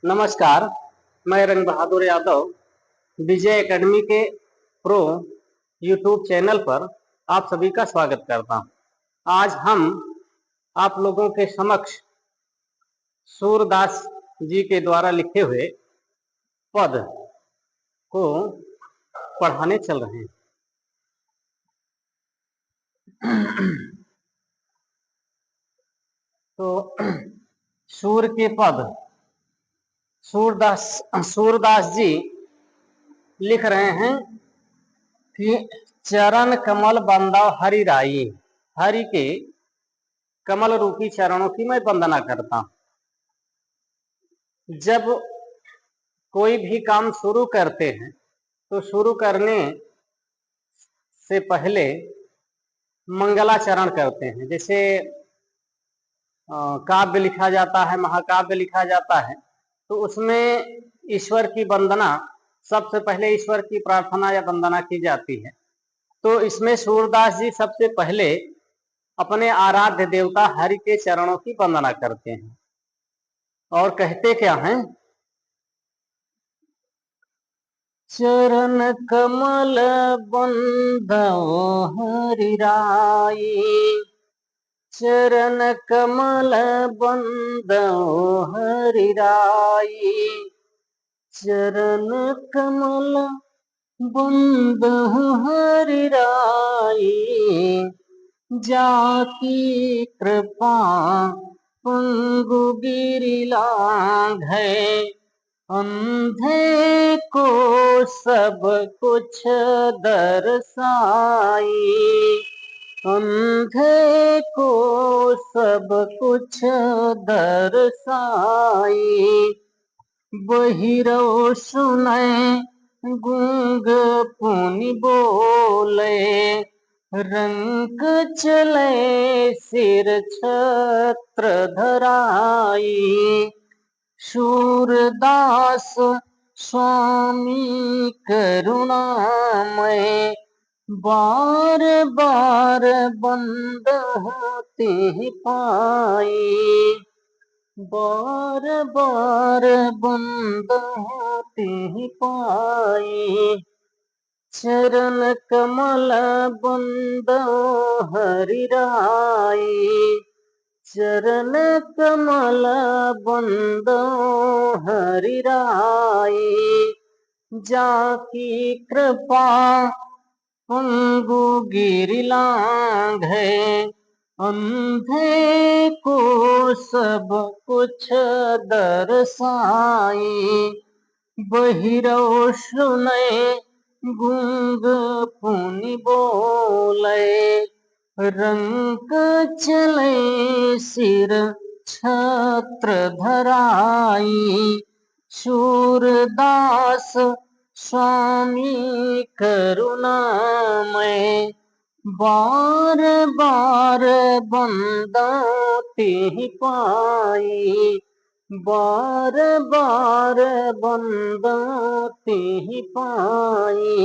नमस्कार, मैं रंग बहादुर यादव विजय एकेडमी के प्रो यूट्यूब चैनल पर आप सभी का स्वागत करता हूं। आज हम आप लोगों के समक्ष सूरदास जी के द्वारा लिखे हुए पद को पढ़ाने चल रहे हैं। तो सूर के पद सूरदास जी लिख रहे हैं कि चरण कमल बंदाव हरि राई, हरि के कमल रूपी चरणों की मैं वंदना करता हूं। जब कोई भी काम शुरू करते हैं तो शुरू करने से पहले मंगलाचरण करते हैं। जैसे काव्य लिखा जाता है, महाकाव्य लिखा जाता है, तो उसमें ईश्वर की वंदना, सबसे पहले ईश्वर की प्रार्थना या वंदना की जाती है। तो इसमें सूरदास जी सबसे पहले अपने आराध्य देवता हरि के चरणों की वंदना करते हैं और कहते क्या हैं? चरण कमल बंदो हरि राई, चरण कमल बंदो हरि राई, चरण कमल बंदो हरि राई, जाकी कृपा पंगु गिरि लांघै, अंधे को सब कुछ दर्शाई, अंधे को सब कुछ दर्शाई, बहिरो सुनै गूंग पुनि बोले, रंक चले सिर छत्र धराई, सूरदास स्वामी करुणामय, बार बार बंदते पाई, बार बार बंदते पाई, चरण कमल बंदो हरि राई, चरण कमल बंदो हरि राई, जाकी कृपा पंगु गिरि लांघै, अंधे को सब कुछ दर्शाई, बहिरो सुनै गूंग पुनि बोले, रंक चले सिर छत्र धराई, सूरदास स्वामी करुणामय, बार बार बंदते पाई, बार बार बंदते पाई।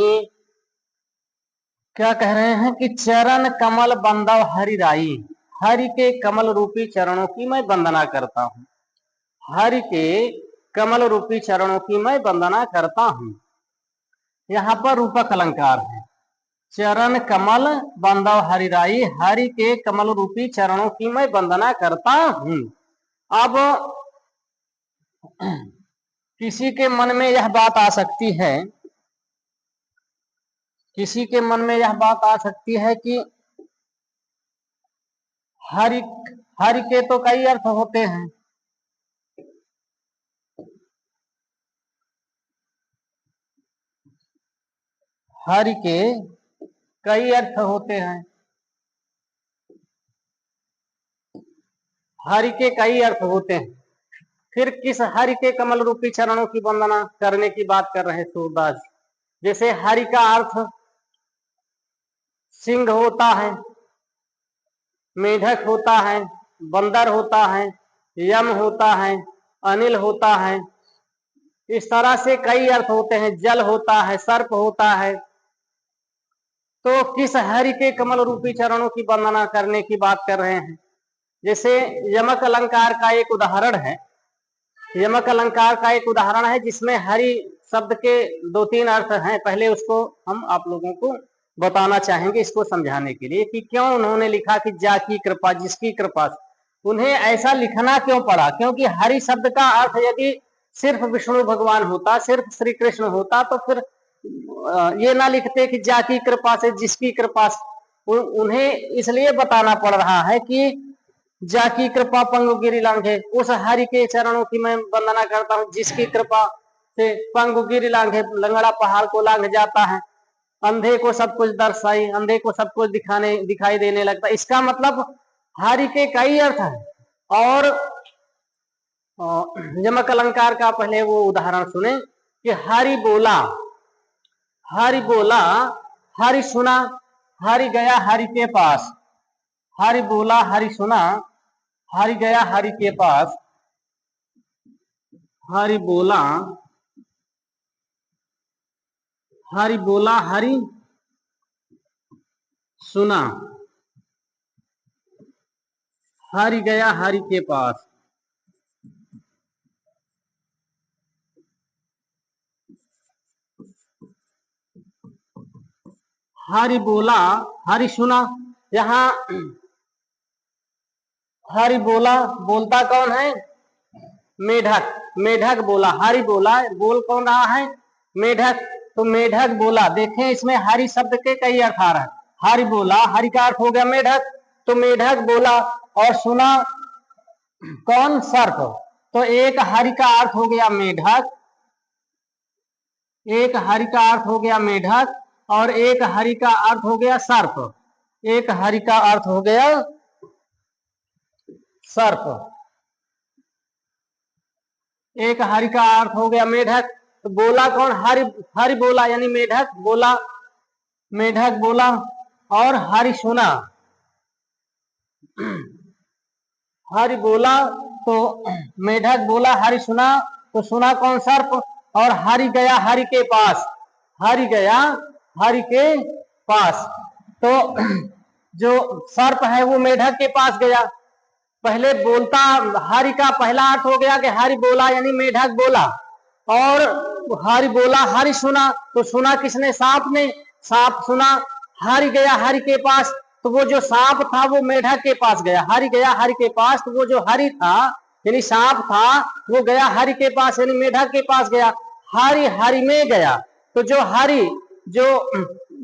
क्या कह रहे हैं कि चरण कमल बंदव हरि राई, हरि के कमल रूपी चरणों की मैं वंदना करता हूँ, हरि के कमल रूपी चरणों की मैं वंदना करता हूँ। यहाँ पर रूपक अलंकार है। चरण कमल बंदव हरि राई, हरि के कमल रूपी चरणों की मैं वंदना करता हूँ। अब किसी के मन में यह बात आ सकती है, किसी के मन में यह बात आ सकती है कि हरि हरि के तो कई अर्थ होते हैं, हरि के कई अर्थ होते हैं, हरि के कई अर्थ होते हैं, फिर किस हरि के कमल रूपी चरणों की वंदना करने की बात कर रहे हैं सूरदास। जैसे हरि का अर्थ सिंह होता है, मेढक होता है, बंदर होता है, यम होता है, अनिल होता है, इस तरह से कई अर्थ होते हैं, जल होता है, सर्प होता है। तो किस हरि के कमल रूपी चरणों की वंदना करने की बात कर रहे हैं। जैसे यमक अलंकार का एक उदाहरण है, यमक अलंकार का एक उदाहरण है जिसमें हरि शब्द के दो तीन अर्थ हैं। पहले उसको हम आप लोगों को बताना चाहेंगे इसको समझाने के लिए कि क्यों उन्होंने लिखा कि जा की कृपा, जिसकी कृपा। उन्हें ऐसा लिखना क्यों पड़ा? क्योंकि हरि शब्द का अर्थ यदि सिर्फ विष्णु भगवान होता, सिर्फ श्री कृष्ण होता, तो फिर ये ना लिखते कि जा की कृपा से, जिसकी कृपा से। उन्हें इसलिए बताना पड़ रहा है कि जाकी कृपा पंगु गिरी लांघे, उस हरि के चरणों की मैं वंदना करता हूँ जिसकी कृपा से पंगु गिरी लांघे, लंगड़ा पहाड़ को लांघ जाता है, अंधे को सब कुछ दर्शाई, अंधे को सब कुछ दिखाई देने लगता। इसका मतलब हरि के कई अर्थ हैं। और यमक अलंकार का पहले वो उदाहरण सुने कि हरि बोला, हरि बोला, हरि सुना, हरि गया हरि के पास। हरि बोला, हरि सुना, हरि गया हरि के पास। हरि बोला, हरि बोला, हरि सुना, हरि गया हरि के पास। हरि बोला, हरि सुना। यहाँ हरि बोला, बोलता कौन है? मेढक। मेढक बोला, हरि बोला, बोल कौन रहा है? मेढक। तो मेढक बोला। देखें इसमें हरि शब्द के कई अर्थ आ रहे हैं। हरि बोला, हरि का अर्थ हो गया मेढक, तो मेढक बोला। और सुना कौन? सर्प। तो एक हरि का अर्थ हो गया मेढक, एक हरि का अर्थ हो गया मेढक, और एक हरि का अर्थ हो गया सर्प। एक हरि का अर्थ हो गया सर्प, एक हरि का अर्थ हो गया मेढक। तो बोला कौन? हरि। हरि बोला यानी मेढक बोला, मेढक बोला। और हरि सुना, हरि बोला तो मेढक बोला, हरि सुना तो सुना कौन? सर्प। और हरि गया हरि के पास, हरि गया हरि के पास। तो जो सर्प है वो मेढक के पास गया। पहले बोलता हरि का पहला अर्थ हो गया कि हरि बोला यानी मेढक बोला। और हरि बोला, हरि सुना तो सुना किसने? सांप ने। सांप सुना। हरि गया हरि के पास, तो वो जो सांप था वो मेढक के पास गया। हरि गया हरि के पास, तो वो जो हरि था यानी सांप था वो गया हरि के पास यानी मेढक के पास गया। हरि हरि में गया, तो जो हरि जो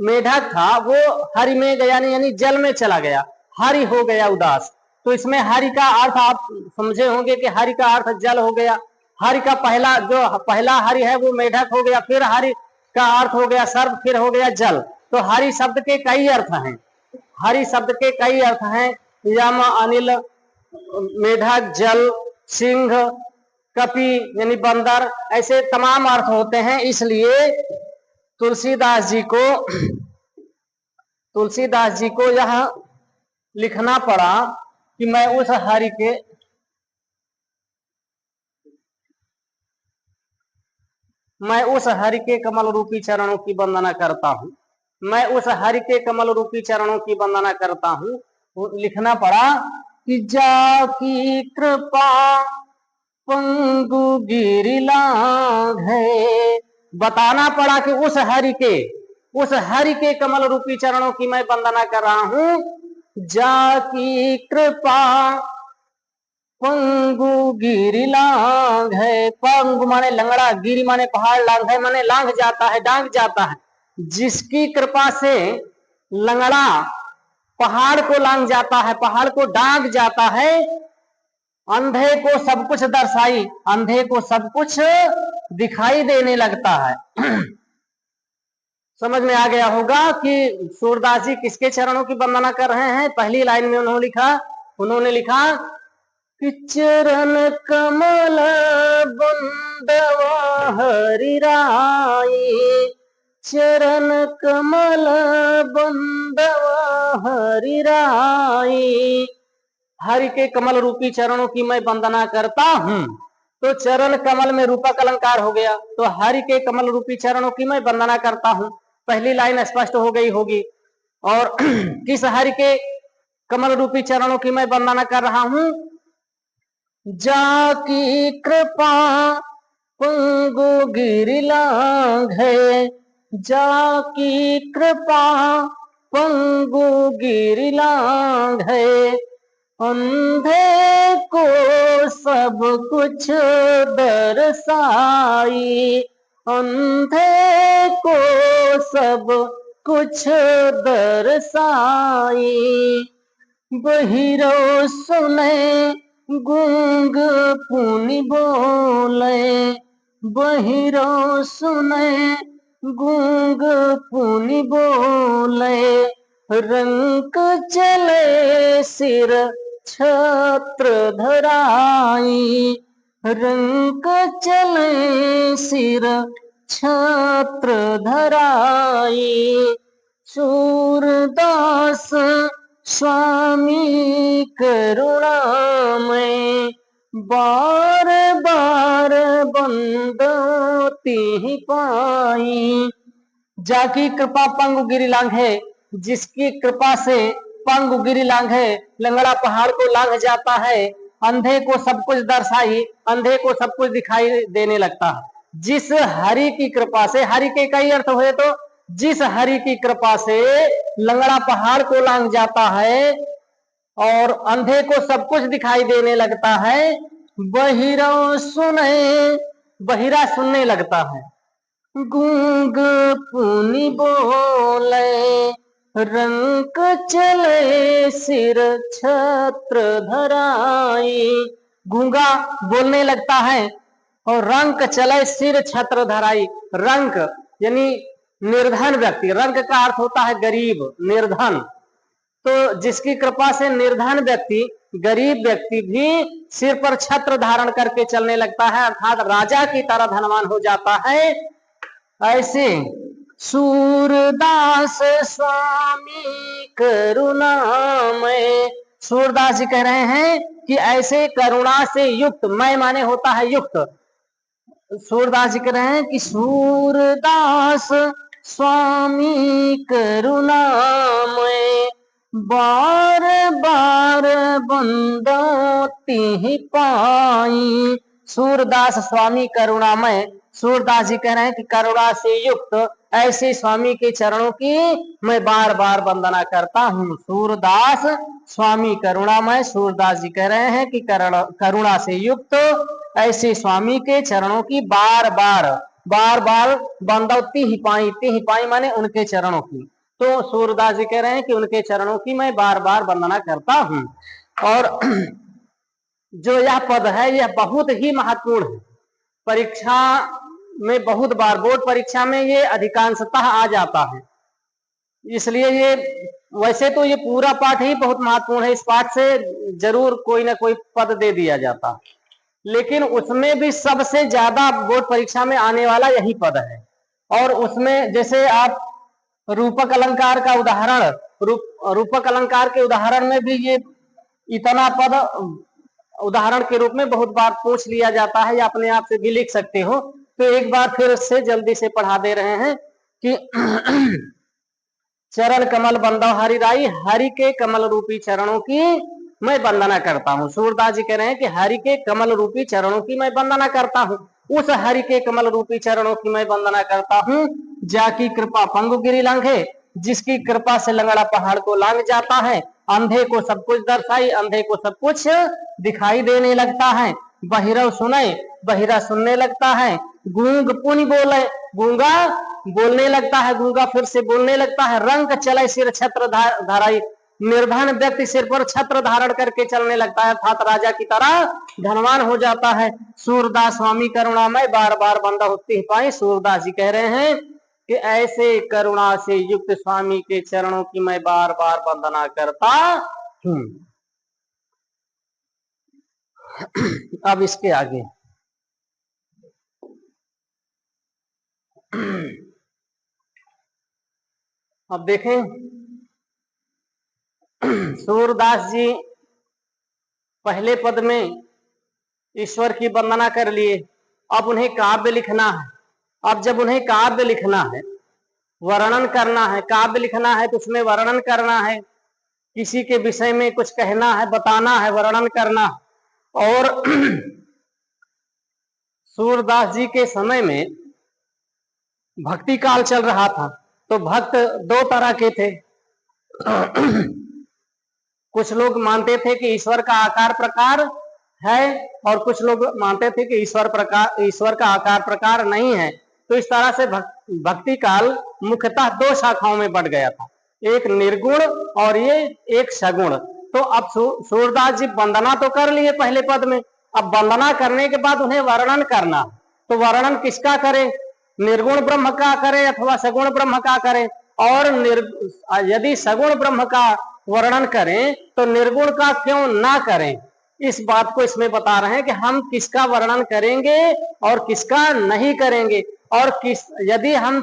मेढक था वो हरि में गया यानी जल में चला गया, हरि हो गया उदास। तो इसमें हरि का अर्थ आप समझे होंगे कि हरि का अर्थ जल हो गया। हरि का पहला जो पहला हरि है वो मेढक हो गया, फिर हरि का अर्थ हो गया सर्प, फिर हो गया जल। तो हरि शब्द के कई अर्थ हैं, हरि शब्द के कई अर्थ हैं। यम, अनिल, मेढक, जल, सिंह, कपि यानी बंदर, ऐसे तमाम अर्थ होते हैं। इसलिए तुलसीदास जी को तुलसीदास जी को यह लिखना पड़ा कि मैं उस हरि के कमल रूपी चरणों की वंदना करता हूँ। मैं उस हरि के कमल रूपी चरणों की वंदना करता हूँ। लिखना पड़ा कि जाकी कृपा पंगु गिरि लांघे। बताना पड़ा कि उस हरि के कमल रूपी चरणों की मैं वंदना कर रहा हूं। जाकी कृपा पंगु गिरि लांघे। पंगु माने लंगड़ा, गिरी माने पहाड़, लांघे माने लांघ जाता है, डांग जाता है। जिसकी कृपा से लंगड़ा पहाड़ को लांघ जाता है, पहाड़ को डांग जाता है। अंधे को सब कुछ दर्शाई, अंधे को सब कुछ दिखाई देने लगता है। समझ में आ गया होगा कि सूरदास जी किसके चरणों की वंदना कर रहे हैं। पहली लाइन में उन्होंने लिखा कि चरण कमल बंदवा हरि राई, चरण कमल बंदवा हरि राई। हरि के कमल रूपी चरणों की मैं वंदना करता हूं। तो चरण कमल में रूपक अलंकार हो गया, तो हरि के कमल रूपी चरणों की मैं वंदना करता हूं। पहली लाइन स्पष्ट हो गई होगी। और किस हरि के कमल रूपी चरणों की मैं वंदना कर रहा हूं? जाकी कृपा पंगु गिरि लांघे, जाकी कृपा पंगु गिरि लांघे, अंधे को सब कुछ दर्शाई, अंधे को सब कुछ दर्शाई, बहिरो सुने गूंग पुनि बोले, बहिरो सुने गूंग पुनि बोले, रंक चले सिर छत्र धराई, रंक चले सिर छत्र धराई, सूरदास स्वामी करुणामय, बार बार बंदती पाई। जाकी कृपा पंगु गिरि लांघे, जिसकी कृपा से पंगु गिरि लांघे, लंगड़ा पहाड़ को लांघ जाता है, अंधे को सब कुछ दर्शाई, अंधे को सब कुछ दिखाई देने लगता है। जिस हरि की कृपा से, हरि के कई अर्थ हुए, तो जिस हरि की कृपा से लंगड़ा पहाड़ को लांघ जाता है और अंधे को सब कुछ दिखाई देने लगता है, बहिरा सुने, बहिरा सुनने लगता है, गूंग पुनि बोले, रंक चले सिर छत्र धराई, गूंगा बोलने लगता है और रंक चले सिर छत्र धराई। रंक यानी निर्धन व्यक्ति, रंक का अर्थ होता है गरीब, निर्धन। तो जिसकी कृपा से निर्धन व्यक्ति, गरीब व्यक्ति भी सिर पर छत्र धारण करके चलने लगता है, अर्थात राजा की तरह धनवान हो जाता है। ऐसे सूरदास स्वामी करुणामय, सूरदास जी कह रहे हैं कि ऐसे करुणा से युक्त, मैं माने होता है युक्त, सूरदास जी कह रहे हैं कि सूरदास स्वामी करुणामय, बार बार बंदती पाई। सूरदास स्वामी करुणामय, सूरदास जी कह रहे हैं कि करुणा से युक्त ऐसे स्वामी के चरणों की मैं बार बार वंदना करता हूँ। सूरदास स्वामी करुणामय, सूरदास जी कह रहे हैं कि करुणा से युक्त ऐसे स्वामी के चरणों की बार बार बंदौती ही पाई माने उनके चरणों की। तो सूरदास जी कह रहे हैं कि उनके चरणों की मैं बार बार वंदना करता हूँ। और जो यह पद है यह बहुत ही महत्वपूर्ण है, परीक्षा में बहुत बार, बोर्ड परीक्षा में ये अधिकांशतः आ जाता है, इसलिए ये, वैसे तो ये पूरा पाठ ही बहुत महत्वपूर्ण है, इस पाठ से जरूर कोई ना कोई पद दे दिया जाता, लेकिन उसमें भी सबसे ज्यादा बोर्ड परीक्षा में आने वाला यही पद है। और उसमें जैसे आप रूपक अलंकार का उदाहरण, रूपक अलंकार के उदाहरण में भी ये इतना पद उदाहरण के रूप में बहुत बार पूछ लिया जाता है, या अपने आप से भी लिख सकते हो। तो एक बार फिर से जल्दी से पढ़ा दे रहे हैं कि चरण कमल बंदो हरि राई, हरि के कमल रूपी चरणों की मैं वंदना करता हूँ। सूरदास जी कह रहे हैं कि हरि के कमल रूपी चरणों की मैं वंदना करता हूँ, उस हरि के कमल रूपी चरणों की मैं वंदना करता हूँ। जाकी कृपा पंगु गिरि लांघे, जिसकी कृपा से लंगड़ा पहाड़ को लांघ जाता है, अंधे को सब कुछ दर्शाई, अंधे को सब कुछ दिखाई देने लगता है, बहिरव सुने, बहिरा सुनने लगता है, गूंग पुनि बोले, गूंगा बोलने लगता है, गूंगा फिर से बोलने लगता है, रंक चले सिर छत्र धाराई, निर्धन व्यक्ति सिर पर छत्र धारण करके चलने लगता है, अर्थात राजा की तरह धनवान हो जाता है। सूरदास स्वामी करुणामय, बार बार बंदा होती पाई। सूरदास जी कह रहे हैं कि ऐसे करुणा से युक्त स्वामी के चरणों की मैं बार बार वंदना करता हूं। अब इसके आगे अब देखें, सूरदास जी पहले पद में ईश्वर की वंदना कर लिए, अब उन्हें काव्य लिखना है। अब जब उन्हें काव्य लिखना है, वर्णन करना है, काव्य लिखना है तो उसमें वर्णन करना है, किसी के विषय में कुछ कहना है, बताना है, वर्णन करना है, और सूरदास जी के समय में भक्ति काल चल रहा था, तो भक्त दो तरह के थे। कुछ लोग मानते थे कि ईश्वर का आकार प्रकार है, और कुछ लोग मानते थे कि ईश्वर का आकार प्रकार नहीं है। तो इस तरह से भक्ति काल मुख्यतः दो शाखाओं में बढ़ गया था, एक निर्गुण और ये एक सगुण। तो अब सूरदास जी वंदना तो कर लिए पहले पद में, अब वंदना करने के बाद उन्हें वर्णन करना, तो वर्णन किसका करें, निर्गुण ब्रह्म का करें अथवा सगुण ब्रह्म का करें। और यदि सगुण ब्रह्म का वर्णन करें तो निर्गुण का क्यों ना करें, इस बात को इसमें बता रहे हैं कि हम किसका वर्णन करेंगे और किसका नहीं करेंगे। और यदि हम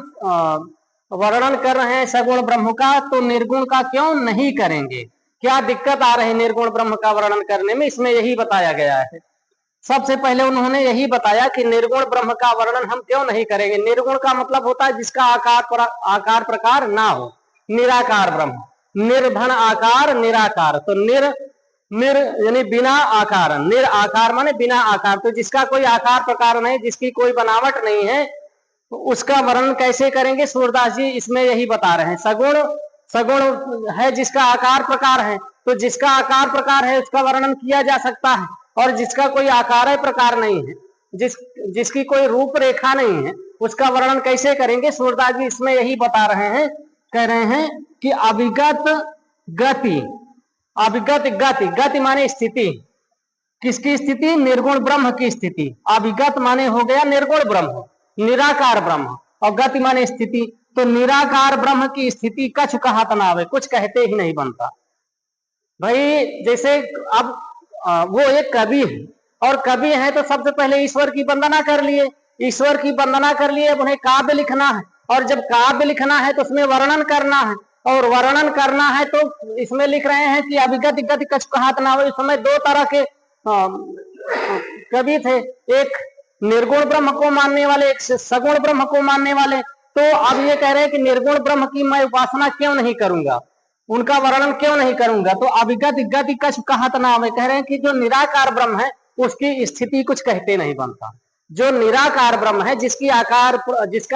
वर्णन कर रहे हैं सगुण ब्रह्म का, तो निर्गुण का क्यों नहीं करेंगे, क्या दिक्कत आ रही है निर्गुण ब्रह्म का वर्णन करने में, इसमें यही बताया गया है। सबसे पहले उन्होंने यही बताया कि निर्गुण ब्रह्म का वर्णन हम क्यों नहीं करेंगे। निर्गुण का मतलब होता है जिसका आकार प्रकार ना हो, निराकार ब्रह्म, निर्धन आकार निराकार। तो निर यानी बिना आकार, निर आकार माने बिना आकार, तो जिसका कोई आकार प्रकार नहीं, जिसकी कोई बनावट नहीं है, तो उसका वर्णन कैसे करेंगे। सूरदास जी इसमें यही बता रहे हैं। सगुण है जिसका आकार प्रकार है, तो जिसका आकार प्रकार है उसका वर्णन किया जा सकता है, और जिसका कोई आकार प्रकार नहीं है, जिसकी कोई रूपरेखा नहीं है, उसका वर्णन कैसे करेंगे। सूरदास जी इसमें यही बता रहे हैं, कह रहे हैं कि अभिगत गति, अभिगत गति, गति माने स्थिति, किसकी स्थिति, निर्गुण ब्रह्म की स्थिति। अभिगत माने हो गया निर्गुण ब्रह्म, निराकार ब्रह्म, और गति माने स्थिति। तो निराकार ब्रह्म की स्थिति कछ कहत ना आवे, कुछ कहते ही नहीं बनता भाई। जैसे अब वो एक कवि है, और कवि है तो सबसे पहले ईश्वर की वंदना कर लिए, ईश्वर की वंदना कर लिए, अब उन्हें काव्य लिखना है, और जब काव्य लिखना है तो उसमें वर्णन करना है, और वर्णन करना है तो इसमें लिख रहे हैं कि अभिगत गति कछ कहत ना आवे। इस समय दो तरह के कवि थे, एक निर्गुण ब्रह्म को मानने वाले, एक सगुण ब्रह्म को मानने वाले। तो अब ये कह रहे हैं कि निर्गुण ब्रह्म की मैं उपासना क्यों नहीं करूंगा, उनका वर्णन क्यों नहीं करूंगा। तो अभिगत गति कछ कहत ना आवे, कह रहे हैं कि जो निराकार ब्रह्म है उसकी स्थिति कुछ कहते नहीं बनता। जो निराकार ब्रह्म है, जिसका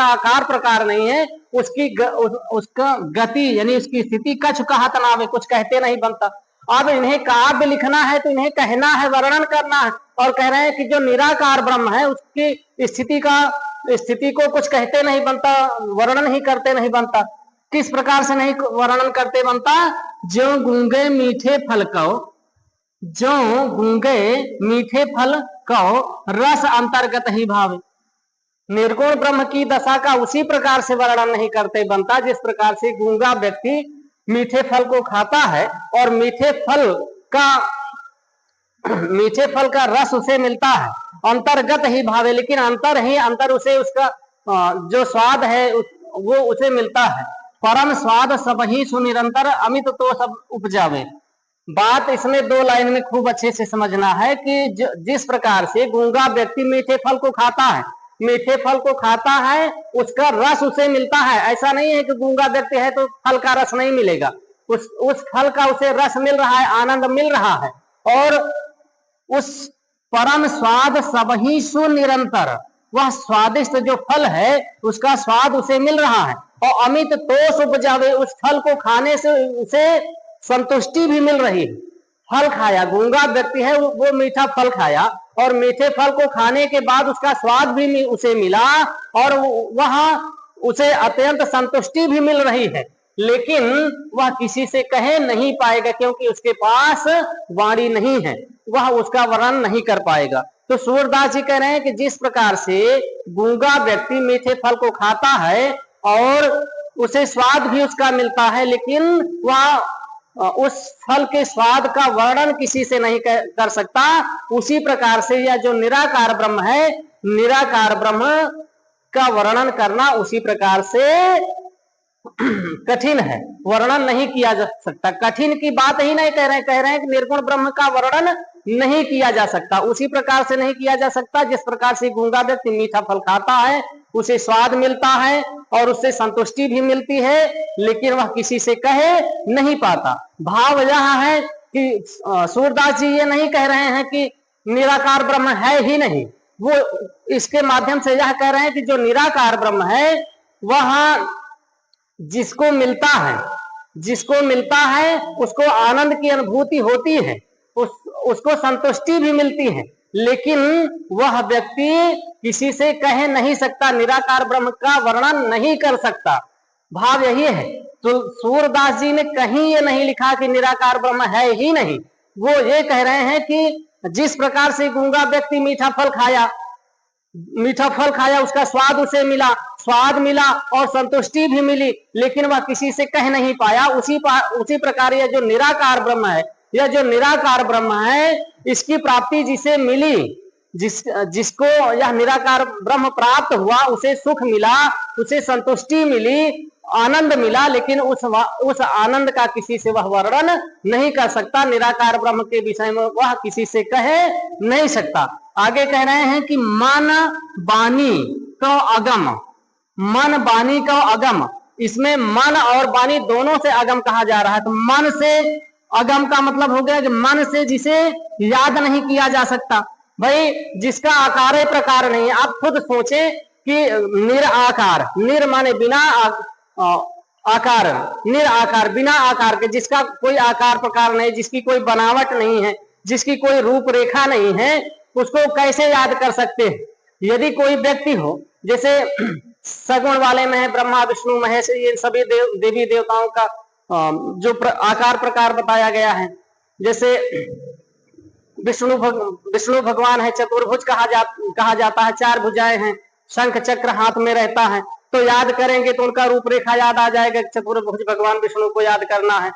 आकार प्रकार नहीं है, उसका गति यानी उसकी स्थिति कछ कहत ना आवे, कुछ कहते नहीं बनता। अब इन्हें काव्य लिखना है तो इन्हें कहना है, वर्णन करना है, और कह रहे हैं कि जो निराकार ब्रह्म है उसकी स्थिति को कुछ कहते नहीं बनता, वर्णन ही करते नहीं बनता। किस प्रकार से नहीं वर्णन करते बनता, जो गूंगे मीठे फल को, जो गूंगे मीठे फल को रस अंतर्गत ही भावे। निर्गुण ब्रह्म की दशा का उसी प्रकार से वर्णन नहीं करते बनता जिस प्रकार से गूंगा व्यक्ति मीठे फल को खाता है, और मीठे फल का रस उसे मिलता है, अंतर्गत ही भावे, लेकिन अंतर उसे उसका जो स्वाद है वो उसे मिलता है। परम स्वाद सब ही सुनिरंतर, अमित तो सब उपजावे। बात इसमें दो लाइन में खूब अच्छे से समझना है कि जिस प्रकार से गूंगा व्यक्ति मीठे फल को खाता है, मीठे फल को खाता है, उसका रस उसे मिलता है। ऐसा नहीं है कि गूंगा व्यक्ति है तो फल का रस नहीं मिलेगा, उस फल का उसे रस मिल रहा है, आनंद मिल रहा है। और उस परम स्वाद सब ही सुनिरंतर, वह स्वादिष्ट जो फल है उसका स्वाद उसे मिल रहा है, और अमित तोष उपजावे, उस फल को खाने से उसे संतुष्टि भी मिल रही है। फल खाया, गूंगा व्यक्ति है वो मीठा फल खाया, और मीठे फल को खाने के बाद उसका स्वाद भी उसे मिला, और वह उसे अत्यंत संतुष्टि भी मिल रही है, लेकिन वह किसी से कहे नहीं पाएगा क्योंकि उसके पास वाणी नहीं है, वह उसका वर्णन नहीं कर पाएगा। तो सूरदास जी कह रहे हैं कि जिस प्रकार से गूंगा व्यक्ति मीठे फल को खाता है और उसे स्वाद भी उसका मिलता है, लेकिन वह उस फल के स्वाद का वर्णन किसी से नहीं कर सकता, उसी प्रकार से यह जो निराकार ब्रह्म है, निराकार ब्रह्म का वर्णन करना उसी प्रकार से कठिन है, वर्णन नहीं किया जा सकता। कठिन की बात ही नहीं कह रहे हैं कि निर्गुण ब्रह्म का वर्णन नहीं किया जा सकता, उसी प्रकार से नहीं किया जा सकता जिस प्रकार से गूंगा व्यक्ति मीठा फल खाता है, उसे स्वाद मिलता है और उससे संतुष्टि भी मिलती है, लेकिन वह किसी से कहे नहीं पाता। भाव यह है कि सूरदास जी ये नहीं कह रहे हैं कि निराकार ब्रह्म है ही नहीं। वो इसके माध्यम से यह कह रहे हैं कि जो निराकार ब्रह्म है वह जिसको मिलता है, जिसको मिलता है उसको आनंद की अनुभूति होती है, उसको संतुष्टि भी मिलती है, लेकिन वह व्यक्ति किसी से कह नहीं सकता, निराकार ब्रह्म का वर्णन नहीं कर सकता। भाव यही है। तो सूरदास जी ने कहीं ये नहीं लिखा कि निराकार ब्रह्म है ही नहीं। वो ये कह रहे हैं कि जिस प्रकार से गूंगा व्यक्ति मीठा फल खाया, उसका स्वाद उसे मिला, स्वाद मिला और संतुष्टि भी मिली, लेकिन वह किसी से कह नहीं पाया। उसी प्रकार यह जो निराकार ब्रह्म है, यह जो निराकार ब्रह्म है, इसकी प्राप्ति जिसे मिली, जिसको यह निराकार ब्रह्म प्राप्त हुआ, उसे सुख मिला, उसे संतुष्टि मिली, आनंद मिला, लेकिन उस आनंद का किसी से वह वर्णन नहीं कर सकता। निराकार ब्रह्म के विषय में वह किसी से कह नहीं सकता। आगे कह रहे हैं कि मन वाणी को अगम, मन वाणी को अगम, इसमें मन और वाणी दोनों से अगम कहा जा रहा है। तो मन से अगम का मतलब हो गया कि मन से जिसे याद नहीं किया जा सकता। भाई जिसका आकार प्रकार नहीं है, आप खुद सोचे कि निराकार, निर माने बिना आकार, निराकार बिना आकार के, जिसका कोई आकार प्रकार नहीं, जिसकी कोई बनावट नहीं है, जिसकी कोई रूपरेखा नहीं है, उसको कैसे याद कर सकते हैं। यदि कोई व्यक्ति हो, जैसे सगुण वाले में है ब्रह्मा विष्णु महेश, ये सभी देवी देवताओं का जो आकार प्रकार बताया गया है, जैसे विष्णु भगवान है, चतुर्भुज कहा जाता है, 4 भुजाएं हैं, शंख चक्र हाथ में रहता है, तो याद करेंगे तो उनका रूपरेखा याद आ जाएगा। चतुर्भुज भगवान विष्णु को याद करना है,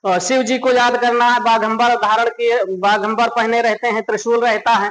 और शिव जी को याद करना है, बाघंबर धारण किए, बाघंबर पहने रहते हैं, त्रिशूल रहता है,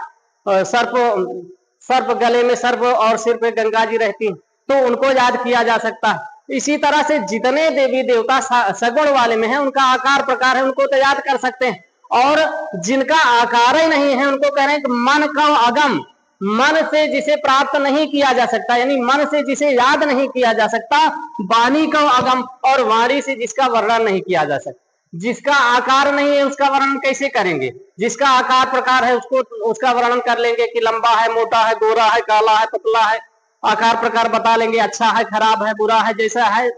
सर्प गले में सर्प और सिर पे गंगा जी रहती है, तो उनको याद किया जा सकता है। इसी तरह से जितने देवी देवता सगुण वाले में है, उनका आकार प्रकार है, उनको तो याद कर सकते हैं। और जिनका आकार ही नहीं है, उनको कह रहे हैं कि मन का अगम, मन से जिसे प्राप्त नहीं किया जा सकता, यानी मन से जिसे याद नहीं किया जा सकता, वाणी का अगम, और वाणी से जिसका वर्णन नहीं किया जा सकता। जिसका आकार नहीं है उसका वर्णन कैसे करेंगे, जिसका आकार प्रकार है उसका वर्णन कर लेंगे कि लंबा है, मोटा है, गोरा है, काला है, पतला है, आकार प्रकार बता लेंगे, अच्छा है, खराब है, बुरा है, जैसा है,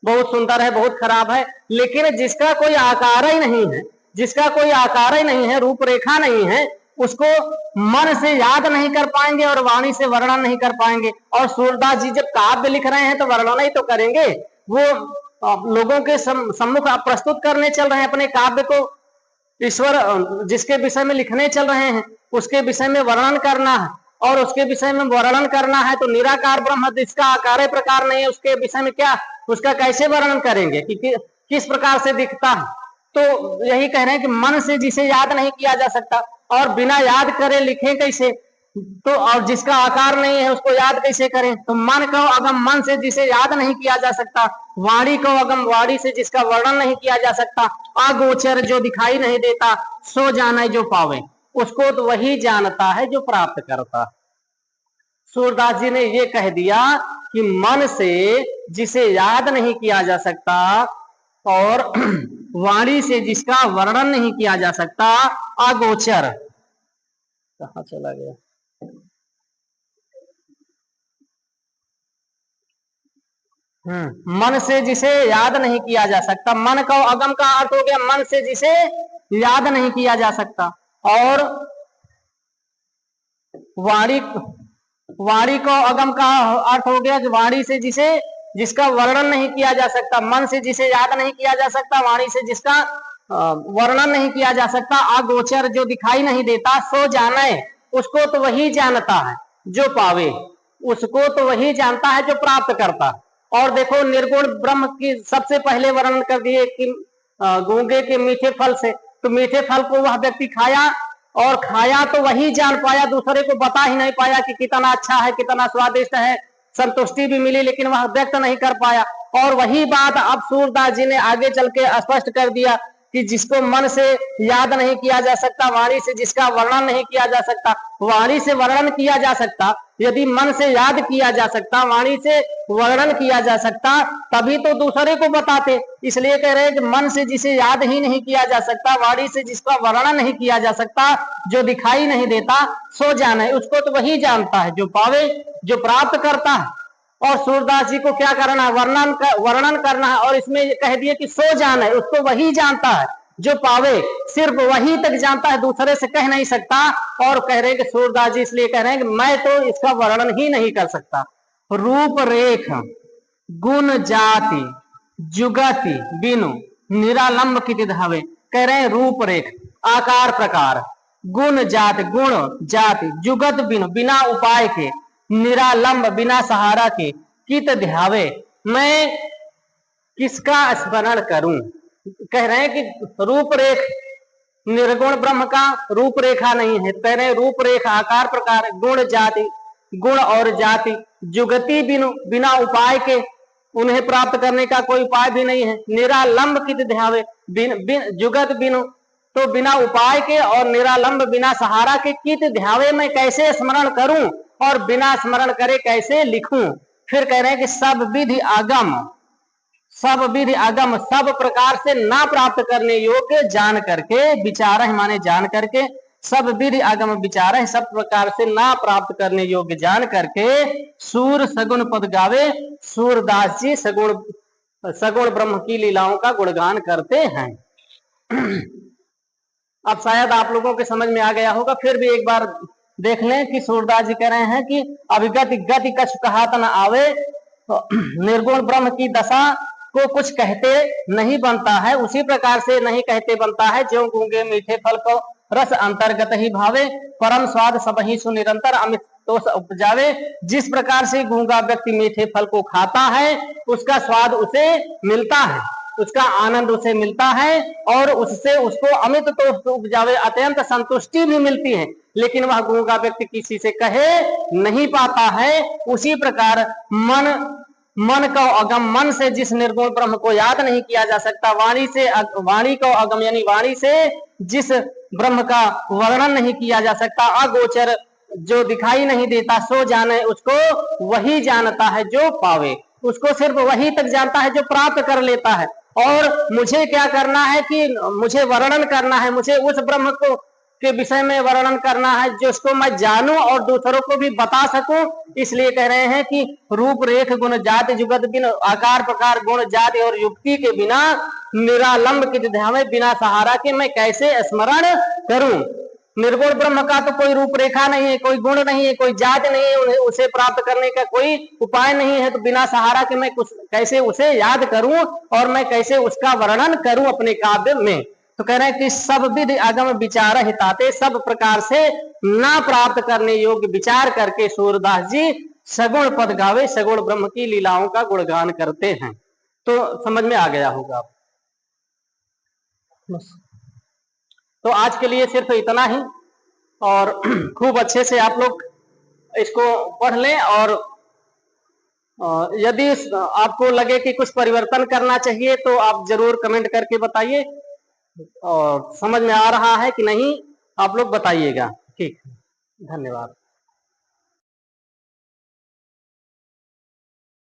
बहुत सुंदर है, बहुत खराब है। लेकिन जिसका कोई आकार ही नहीं है, जिसका कोई आकार ही नहीं है, रूपरेखा नहीं है, उसको मन से याद नहीं कर पाएंगे और वाणी से वर्णन नहीं कर पाएंगे। और सूरदास जी जब काव्य लिख रहे हैं तो वर्णन ही तो करेंगे, वो लोगों के सम्मुख प्रस्तुत करने चल रहे हैं अपने काव्य को। ईश्वर जिसके विषय में लिखने चल रहे हैं उसके विषय में वर्णन करना है, और उसके विषय में वर्णन करना है तो निराकार ब्रह्म जिसका आकार प्रकार नहीं है, उसके विषय में क्या, उसका कैसे वर्णन करेंगे कि किस प्रकार से दिखता है। तो यही कह रहे हैं कि मन से जिसे याद नहीं किया जा सकता, और बिना याद करे लिखे कैसे, तो और जिसका आकार नहीं है उसको याद कैसे करें। तो मन को अगम, मन से जिसे याद नहीं किया जा सकता, वाणी को अगम, वाणी से जिसका वर्णन नहीं किया जा सकता, अगोचर जो दिखाई नहीं देता, सो जाने जो पावे, उसको तो वही जानता है जो प्राप्त करता। सूरदास जी ने ये कह दिया कि मन से जिसे याद नहीं किया जा सकता और वाणी से जिसका वर्णन नहीं किया जा सकता, अगोचर, कहां चला गया, मन से जिसे याद नहीं किया जा सकता, मन का अगम का अर्थ हो गया मन से जिसे याद नहीं किया जा सकता, और वाणी, वाणी को अगम का अर्थ हो गया कि वाणी से जिसका वर्णन नहीं किया जा सकता, मन से जिसे याद नहीं किया जा सकता, वाणी से जिसका वर्णन नहीं किया जा सकता, अगोचर जो दिखाई नहीं देता, सो जाने, उसको तो वही जानता है जो पावे, उसको तो वही जानता है जो प्राप्त करता है। और देखो निर्गुण ब्रह्म की सबसे पहले वर्णन कर दिए कि गूंगे के मीठे फल से, तो मीठे फल को वह व्यक्ति खाया, और खाया तो वही जान पाया, दूसरे को बता ही नहीं पाया कि कितना अच्छा है, कितना स्वादिष्ट है, संतुष्टि भी मिली, लेकिन वह व्यक्त नहीं कर पाया। और वही बात अब सूरदास जी ने आगे चल के स्पष्ट कर दिया कि जिसको मन से याद नहीं किया जा सकता, वाणी से जिसका वर्णन नहीं किया जा सकता, वाणी से वर्णन किया जा सकता, यदि मन से याद किया जा सकता, वाणी से वर्णन किया जा सकता, तभी तो दूसरे को बताते। इसलिए कह रहे हैं कि मन से जिसे याद ही नहीं किया जा सकता, वाणी से जिसका वर्णन नहीं किया जा सकता, जो दिखाई नहीं देता सो जाने, उसको तो वही जानता है जो पावे, जो प्राप्त करता है। और सूरदास जी को क्या करना है, वर्णन करना है, और इसमें कह दिए कि सो जान है, उसको वही जानता है जो पावे, सिर्फ वही तक जानता है, दूसरे से कह नहीं सकता। और कह रहे हैं कि सूरदास जी इसलिए कह रहे हैं कि मैं तो इसका वर्णन ही नहीं कर सकता। रूप रेख गुण जाति जुगति बिनु निरालंब की धावे, कह रहे हैं रूप रेख, आकार प्रकार, गुण जाति, गुण जाति, जुगत बिनु, बिना उपाय के, निरालंब, बिना सहारा के, कित ध्यावे, मैं किसका स्मरण करूं। कह रहे हैं कि रूपरेख, निर्गुण ब्रह्म का रूपरेखा नहीं है। कह रहे हैं रूपरेखा, आकार प्रकार, गुण जाति, गुण और जाति, जुगति बिनु, बिना उपाय के, उन्हें प्राप्त करने का कोई उपाय भी नहीं है। निरालंब कित ध्यावे, जुगत बिनु, तो बिना उपाय के, और निरालंब, बिना सहारा के, कित ध्यावे, मैं कैसे स्मरण करूं, और बिना स्मरण करे कैसे लिखूं। फिर कह रहे हैं कि सब विधि आगम, सब विधि आगम, सब प्रकार से ना प्राप्त करने योग्य जान करके, विचार माने जान करके, सब विधि आगम विचार है, सब प्रकार से ना प्राप्त करने योग्य जान करके, सूर सगुण पद गावे, सूरदास जी सगुण ब्रह्म की लीलाओं का गुणगान करते हैं। अब शायद आप लोगों के समझ में आ गया होगा, फिर भी एक बार देख लें कि सूरदास जी कह रहे हैं कि अभिगति गति कछ कहा न आवे, तो निर्गुण ब्रह्म की दशा को कुछ कहते नहीं बनता है, उसी प्रकार से नहीं कहते बनता है, ज्यों गूंगे मीठे फल को रस अंतर्गत ही भावे, परम स्वाद सब ही सुनिरंतर अमित दोष उपजावे। जिस प्रकार से गूंगा व्यक्ति मीठे फल को खाता है, उसका स्वाद उसे मिलता है, उसका आनंद उसे मिलता है, और उससे उसको अमित तो उपजावे, अत्यंत संतुष्टि भी मिलती है, लेकिन वह गूंगा व्यक्ति किसी से कहे नहीं पाता है। उसी प्रकार मन का अगम, मन से जिस निर्गुण ब्रह्म को याद नहीं किया जा सकता, वाणी का अगम यानी वाणी से जिस ब्रह्म का वर्णन नहीं किया जा सकता, अगोचर, जो दिखाई नहीं देता, सो जाने, उसको वही जानता है जो पावे, उसको सिर्फ वही तक जानता है जो प्राप्त कर लेता है। और मुझे क्या करना है कि मुझे वर्णन करना है, मुझे उस ब्रह्म को के विषय में वर्णन करना है जिसको मैं जानूं और दूसरों को भी बता सकूं। इसलिए कह रहे हैं कि रूप रेख गुण जाति जुगत बिन, आकार प्रकार गुण जाति और युक्ति के बिना, निरालंब के ध्यान, बिना सहारा के मैं कैसे स्मरण करूं। निर्गुण ब्रह्म का तो कोई रूपरेखा नहीं है, कोई गुण नहीं है, कोई जाति नहीं है, उसे प्राप्त करने का कोई उपाय नहीं है, तो बिना सहारा के मैं कुछ कैसे उसे याद करूं, और मैं कैसे उसका वर्णन करूं अपने काव्य में। तो कह रहे हैं कि सब विधि आगम विचार हिताते, सब प्रकार से ना प्राप्त करने योग्य विचार करके सूरदास जी सगुण पद गावे, सगुण ब्रह्म की लीलाओं का गुणगान करते हैं। तो समझ में आ गया होगा। तो आज के लिए सिर्फ इतना ही, और खूब अच्छे से आप लोग इसको पढ़ लें, और यदि आपको लगे कि कुछ परिवर्तन करना चाहिए तो आप जरूर कमेंट करके बताइए, और समझ में आ रहा है कि नहीं आप लोग बताइएगा। ठीक, धन्यवाद।